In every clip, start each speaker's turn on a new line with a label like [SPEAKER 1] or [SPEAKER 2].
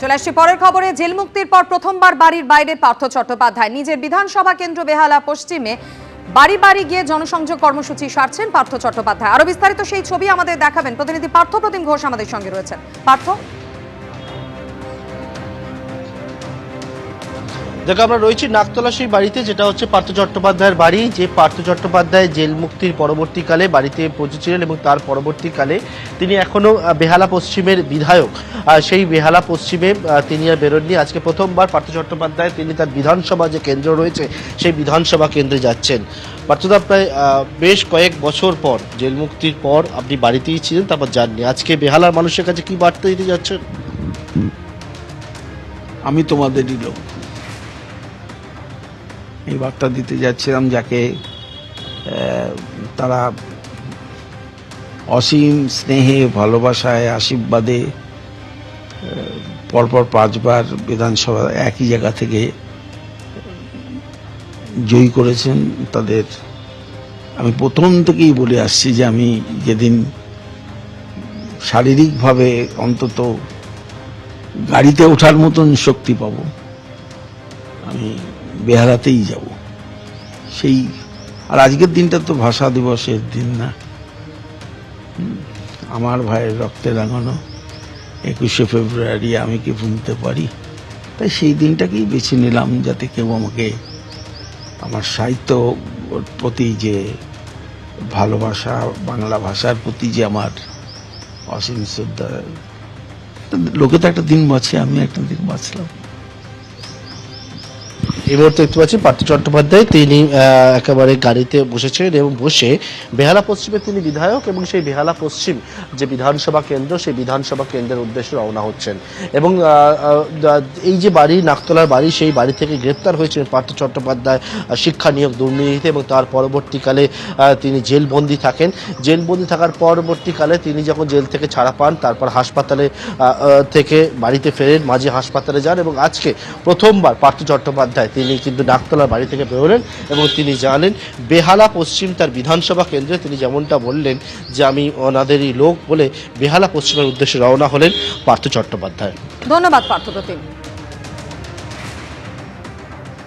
[SPEAKER 1] চলে আসছি পরের খবরে। জেল মুক্তির পর প্রথমবার বাড়ির বাইরে পার্থ চট্টোপাধ্যায়। নিজের বিধানসভা কেন্দ্র বেহালা পশ্চিমে বাড়ি বাড়ি গিয়ে জনসংযোগ কর্মসূচি সারছেন পার্থ চট্টোপাধ্যায়। আরো বিস্তারিত সেই ছবি আমাদের দেখাবেন প্রতিনিধি পার্থ প্রতিম ঘোষ আমাদের সঙ্গে রয়েছেন। পার্থ,
[SPEAKER 2] দেখো, আমরা রয়েছি নাকতলা সেই বাড়িতে, যেটা হচ্ছে পার্থ চট্টোপাধ্যায়ের বাড়ি। যে পার্থ চট্টোপাধ্যায় জেল মুক্তির পরবর্তীকালে বাড়িতে পৌঁছেছিলেন এবং তার পরবর্তীকালে তিনি এখনো বেহালা পশ্চিমের বিধায়ক। সেই বেহালা পশ্চিমে তিনি আর বেরোননি। আজকে প্রথমবার পার্থ চট্টোপাধ্যায় তিনি তার বিধানসভা যে কেন্দ্র রয়েছে সেই বিধানসভা কেন্দ্রে যাচ্ছেন। পার্থদা, প্রায় বেশ কয়েক বছর পর জেল মুক্তির পর আপনি বাড়িতেই ছিলেন, তারপর যাননি। আজকে বেহালার মানুষের কাছে কি বার্তা দিতে যাচ্ছেন?
[SPEAKER 3] আমি তোমাদেরই লোক, এই বার্তা দিতে যাচ্ছিলাম, যাকে তারা অসীম স্নেহে, ভালোবাসায়, আশীর্বাদে পরপর 5 বার বিধানসভা একই জায়গা থেকে জয়ী করেছেন। তাদের আমি প্রথম থেকেই বলে আসছি যে আমি যেদিন শারীরিকভাবে অন্তত গাড়িতে ওঠার মতন শক্তি পাবো, আমি বেহালাতেই যাব। সেই আর আজকের দিনটা তো ভাষা দিবসের দিন না, আমার ভাইয়ের রক্তে রাঙানো 21শে ফেব্রুয়ারি আমি কি ভুলতে পারি। তাই সেই দিনটাকেই বেছে নিলাম, যাতে কেউ আমাকে আমার সাহিত্য প্রতি যে ভালোবাসা, বাংলা ভাষার প্রতি যে আমার অসীম শ্রদ্ধা, লোকে তো একটা দিন বাঁচে, আমি একটা দিন বাঁচলাম।
[SPEAKER 2] এই মুহূর্তে দেখতে পাচ্ছি পার্থ চট্টোপাধ্যায় তিনি একেবারে গাড়িতে বসেছেন এবং বসে বেহালা পশ্চিমে তিনি বিধায়ক এবং সেই বেহালা পশ্চিম যে বিধানসভা কেন্দ্র, সেই বিধানসভা কেন্দ্রের উদ্দেশ্যে রওনা হচ্ছেন। এবং এই যে বাড়ি, নাকতলার বাড়ি, সেই বাড়ি থেকে গ্রেপ্তার হয়েছিলেন পার্থ চট্টোপাধ্যায় শিক্ষা নিয়োগ দুর্নীতিতে, এবং তার পরবর্তীকালে তিনি জেলবন্দি থাকেন। জেলবন্দি থাকার পরবর্তীকালে তিনি যখন জেল থেকে ছাড়া পান, তারপর হাসপাতালে থেকে বাড়িতে ফেরেন, মাঝে হাসপাতালে যান এবং আজকে প্রথমবার পার্থ চট্টোপাধ্যায় তিনি কিন্তু নাকতলার বাড়ি থেকে বেরোলেন এবং তিনি জানেন বেহালা পশ্চিম তার বিধানসভা কেন্দ্রে। তিনি যেমনটা বললেন যে আমি ওনাদেরই লোক বলে বেহালা পশ্চিমের উদ্দেশ্যে রওনা হলেন পার্থ চট্টোপাধ্যায়।
[SPEAKER 1] ধন্যবাদ পার্থ প্রতিম।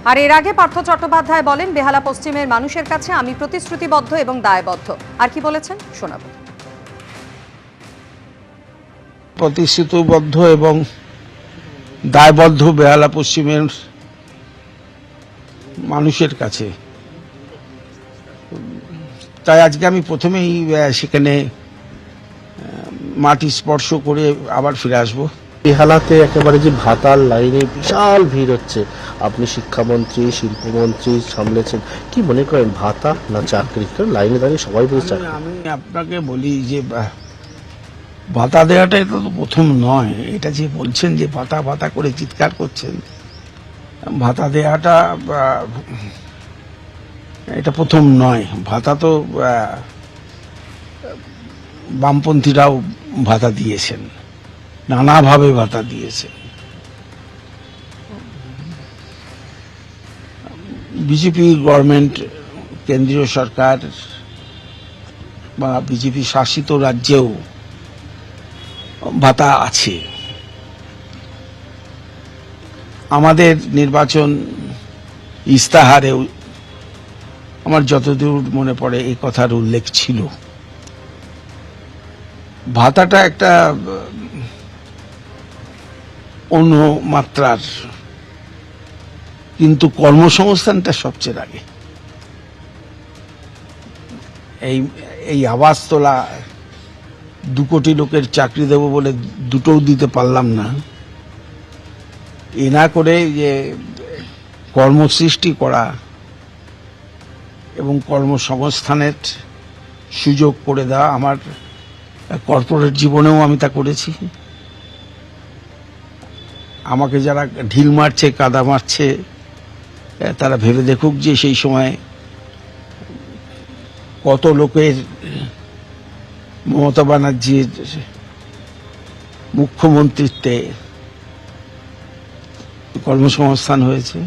[SPEAKER 1] আর এর আগে পার্থ চট্টোপাধ্যায় বলেন, বেহালা পশ্চিমের মানুষের কাছে আমি প্রতিশ্রুতিবদ্ধ এবং দায়বদ্ধ। আর কি বলেছেন শোনাব।
[SPEAKER 3] প্রতিশ্রুতিবদ্ধ এবং দায়বদ্ধ বেহালা পশ্চিমের মানুষের কাছে। তাই আজকে আমি প্রথমেই সেখানে মাটি স্পর্শ করে আবার ফিরে আসবো।
[SPEAKER 2] বেহালাতে একেবারে যে ভাতার লাইনে বিশাল ভিড় হচ্ছে, আপনি শিক্ষামন্ত্রী, শিল্পমন্ত্রী সামলেছেন, কি মনে করেন ভাতা না চাকরি? লাইনে দাঁড়িয়ে সবাই বলছে।
[SPEAKER 3] আমি আপনাকে বলি যে ভাতা দেওয়াটা এটা তো প্রথম নয়। এটা যে বলছেন যে ভাতা ভাতা করে চিৎকার করছেন, ভাতা দেওয়াটা এটা প্রথম নয়। ভাতা তো বামপন্থীরাও ভাতা দিয়েছেন, নানাভাবে ভাতা দিয়েছেন। বিজেপি গভর্নমেন্ট, কেন্দ্রীয় সরকার বা বিজেপি শাসিত রাজ্যেও ভাতা আছে। আমাদের নির্বাচন ইস্তাহারেও আমার যতদূর মনে পড়ে এই কথার উল্লেখ ছিল। ভাতাটা একটা অন্য মাত্রার, কিন্তু কর্মসংস্থানটা সবচেয়ে আগে। এই আওয়াজ তোলা 2 কোটি লোকের চাকরি দেব বলে দুটোও দিতে পারলাম না, এ না করে যে কর্মসৃষ্টি করা এবং কর্মসংস্থানের সুযোগ করে দেওয়া, আমার কর্পোরেট জীবনেও আমি তা করেছি। আমাকে যারা ঢিল মারছে, কাদা মারছে, তারা ভেবে দেখুক যে সেই সময় কত লোকের মমতা ব্যানার্জির মুখ্যমন্ত্রীত্বে কর্মসংস্থান হয়েছে।